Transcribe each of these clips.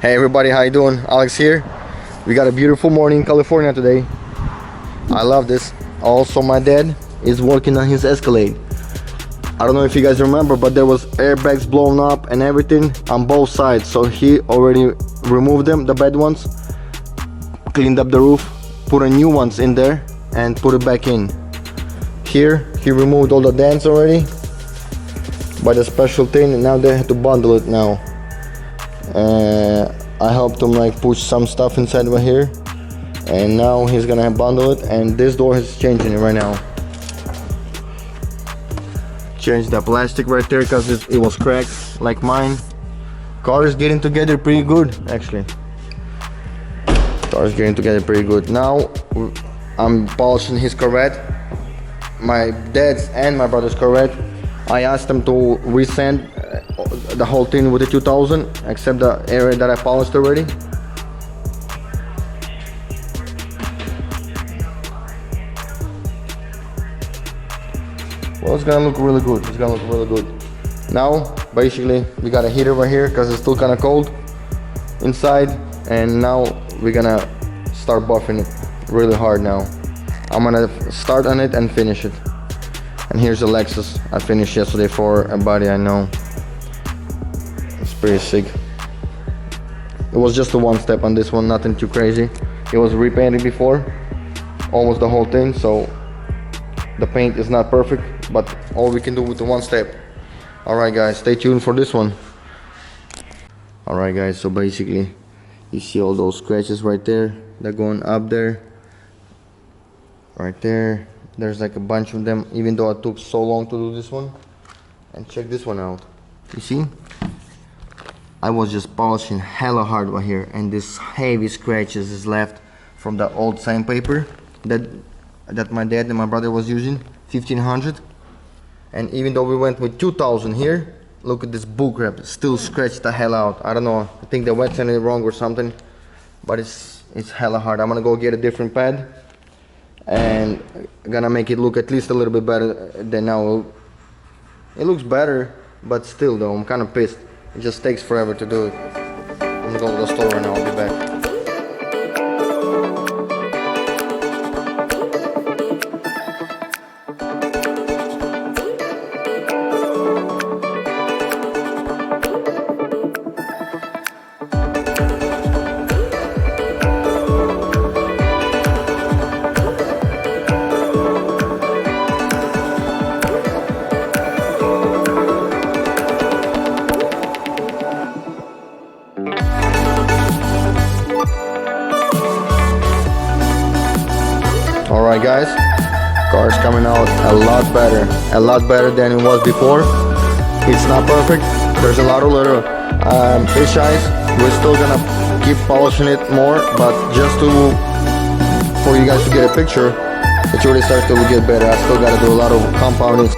Hey everybody, how you doing? Alex here. We got a beautiful morning in California today. I love this. Also, my dad is working on his Escalade. I don't know if you guys remember, but there was airbags blown up and everything on both sides. So he already removed them, the bad ones, cleaned up the roof, put a new ones in there and put it back in. Here, he removed all the dents already by the special thing, and now they have to bundle it now. I helped him like push some stuff inside over here, and now he's gonna bundle it, and this door is changing it right now. Change the plastic right there because it was cracked like mine. Car is getting together pretty good actually. Car is getting together pretty good. Now I'm polishing his Corvette, my dad's and my brother's Corvette. I asked them to resand the whole thing with the 2000, except the area that I polished already. Well, it's gonna look really good. It's gonna look really good. Now, basically, we got a heater right here because it's still kind of cold inside, and now we're gonna start buffing it really hard. Now, I'm gonna start on it and finish it. And here's the Lexus I finished yesterday for a buddy I know. It's pretty sick. It was just a one step on this one, nothing too crazy. It was repainted before, almost the whole thing, so the paint is not perfect, but all we can do with the one step. Alright guys, stay tuned for this one. Alright guys, so basically you see all those scratches right there. They're going up there, right there. There's like a bunch of them, even though it took so long to do this one. And check this one out. You see? I was just polishing hella hard right here, and this heavy scratches is left from the old sandpaper that my dad and my brother was using, 1500. And even though we went with 2000 here, look at this bull crap, still scratched the hell out. I don't know, I think the wet sanded it wrong or something, but it's hella hard. I'm gonna go get a different pad and gonna make it look at least a little bit better than now. It looks better, but still though, I'm kind of pissed. It just takes forever to do it. I'm gonna go to the store right now, I'll be back. Alright guys, car is coming out a lot better than it was before. It's not perfect, there's a lot of little fish eyes. We're still gonna keep polishing it more, but just for you guys to get a picture, it already starts to get better. I still gotta do a lot of compounding.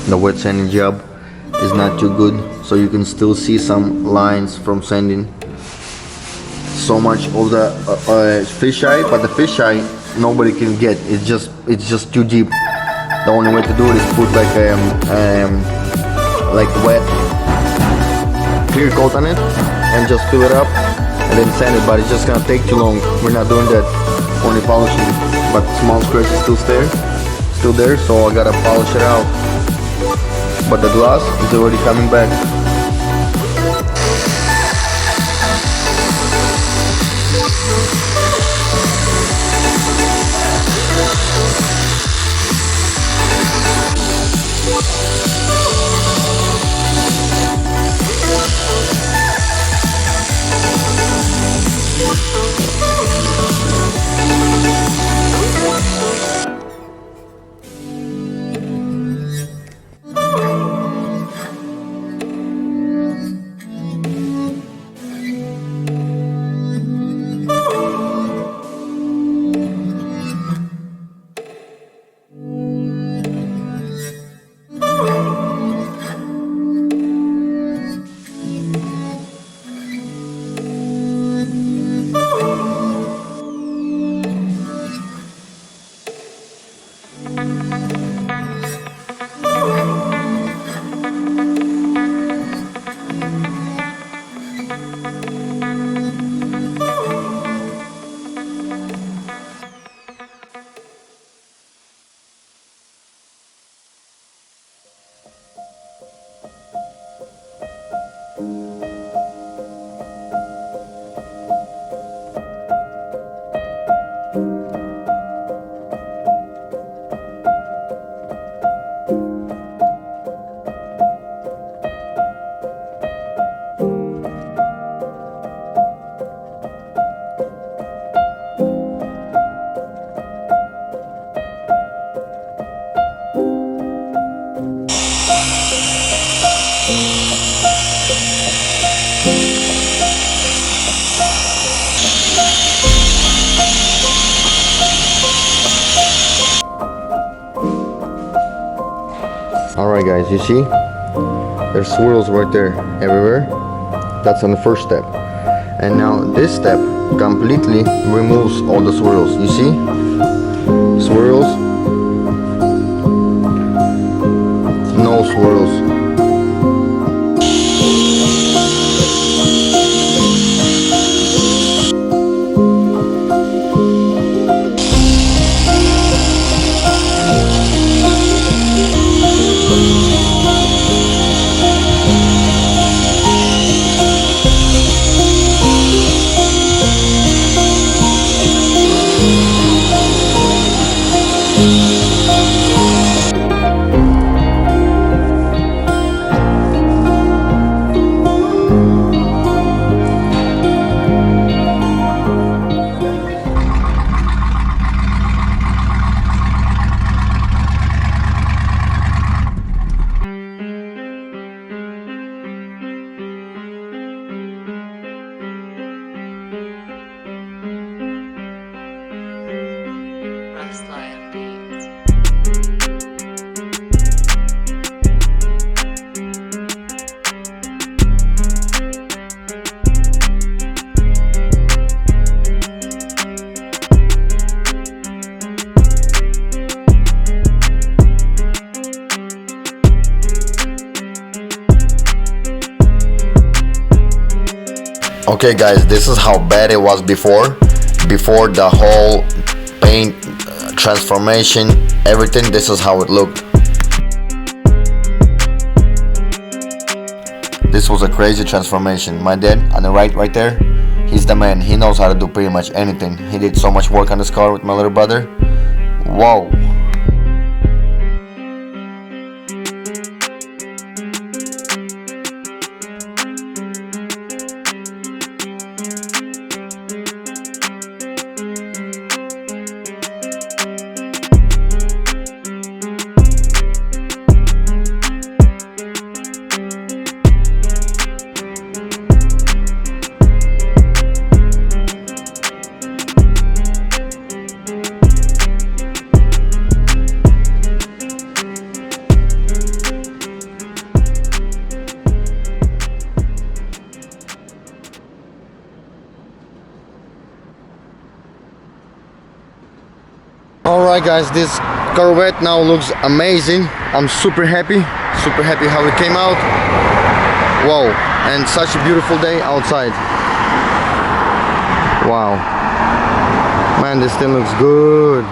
The wet sanding job is not too good, so you can still see some lines from sanding so much of the fisheye, but the fisheye nobody can get. It's just too deep. The only way to do it is put like wet clear coat on it and just fill it up and then sand it, but it's just gonna take too long. We're not doing that, only polishing, but small scratch is still there, so I gotta polish it out. But the glass is already coming back. Alright guys, you see? There's swirls right there everywhere. That's on the first step. And now this step completely removes all the swirls. You see? Swirls. No swirls. Okay guys, this is how bad it was before the whole paint transformation, everything. This is how it looked. This was a crazy transformation. My dad on the right there, he's the man. He knows how to do pretty much anything. He did so much work on this car with my little brother. Whoa. Alright guys, this Corvette now looks amazing. I'm super happy how it came out. Wow, and such a beautiful day outside. Wow, man, this thing looks good.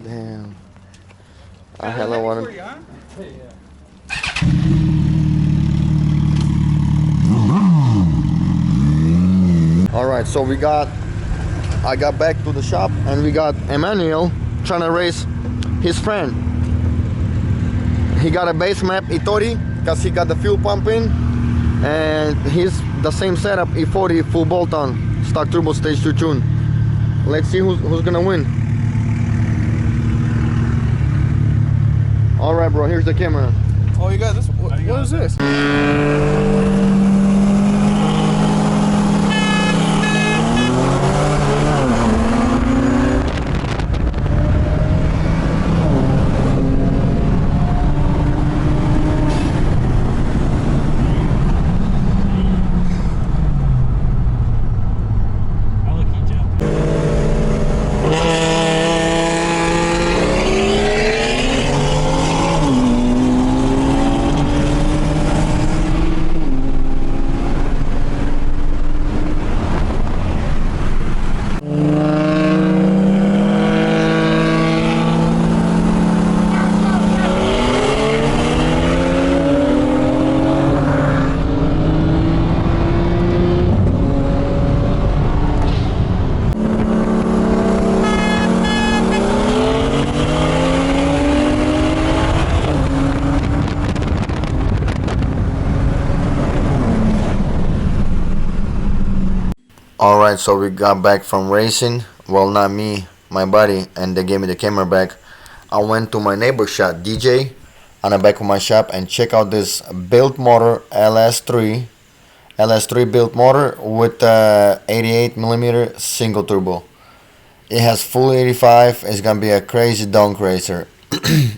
Damn, I hella wanted. Alright, so I got back to the shop and we got Emmanuel trying to race his friend. He got a base map E30 because he got the fuel pump in, and he's the same setup E40 full bolt on stock turbo stage 2 tune. Let's see who's gonna win. Alright bro, here's the camera. Oh, you got this? What is this? Alright, so we got back from racing. Well, not me, my buddy, and they gave me the camera back. I went to my neighbor's shop, DJ, on the back of my shop, and check out this built motor LS3 LS3 built motor with 88 millimeter single turbo. It has full 85. It's gonna be a crazy dunk racer.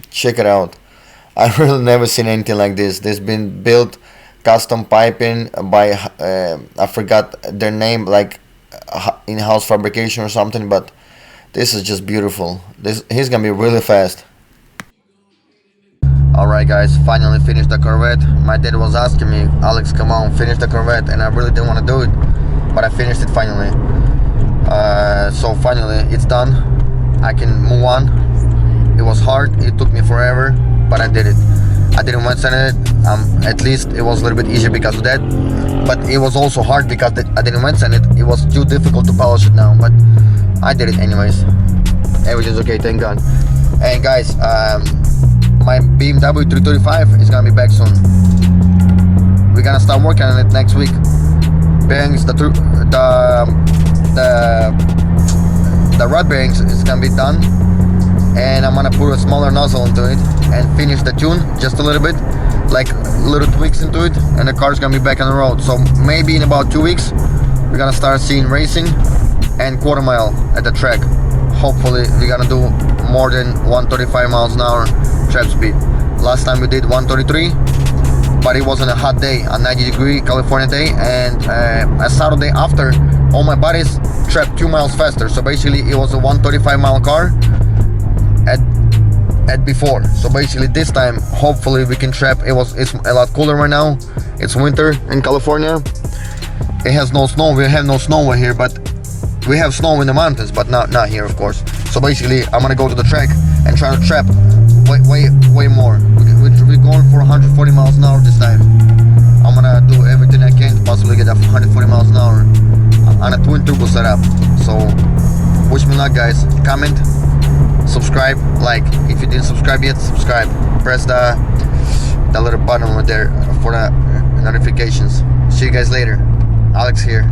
Check it out. I really never seen anything like this. This been built custom piping by I forgot their name, like in-house fabrication or something, but this is just beautiful. He's gonna be really fast. Alright guys, finally finished the Corvette. My dad was asking me, Alex, come on, finish the Corvette, and I really didn't want to do it, but I finished it finally. So finally it's done. I can move on. It was hard, it took me forever, but I did it. I didn't wet sand it. At least it was a little bit easier because of that, but it was also hard because I didn't wet sand it. It was too difficult to polish it now, but I did it anyways. Everything's okay, thank God. And guys, my BMW 335 is gonna be back soon. We're gonna start working on it next week. Bearings, the rod bearings is gonna be done, and I'm gonna put a smaller nozzle into it and finish the tune just a little bit, like little tweaks into it, and the car's gonna be back on the road. So maybe in about 2 weeks we're gonna start seeing racing and quarter mile at the track. Hopefully we're gonna do more than 135 miles an hour trap speed. Last time we did 133, but it wasn't a hot day, a 90-degree California day, and a Saturday after, all my buddies trapped 2 miles faster. So basically it was a 135 mile car at before. So basically this time hopefully we can trap. It's a lot cooler right now. It's winter in California. It has no snow. We have no snow over here, but we have snow in the mountains, but not here, of course. So basically I'm gonna go to the track and try to trap way more. We're going for 140 miles an hour this time. I'm gonna do everything I can to possibly get up 140 miles an hour on a twin turbo setup. So wish me luck guys. Comment, subscribe, like. If you didn't subscribe yet, subscribe. Press the little button over there for the notifications. See you guys later. Alex here.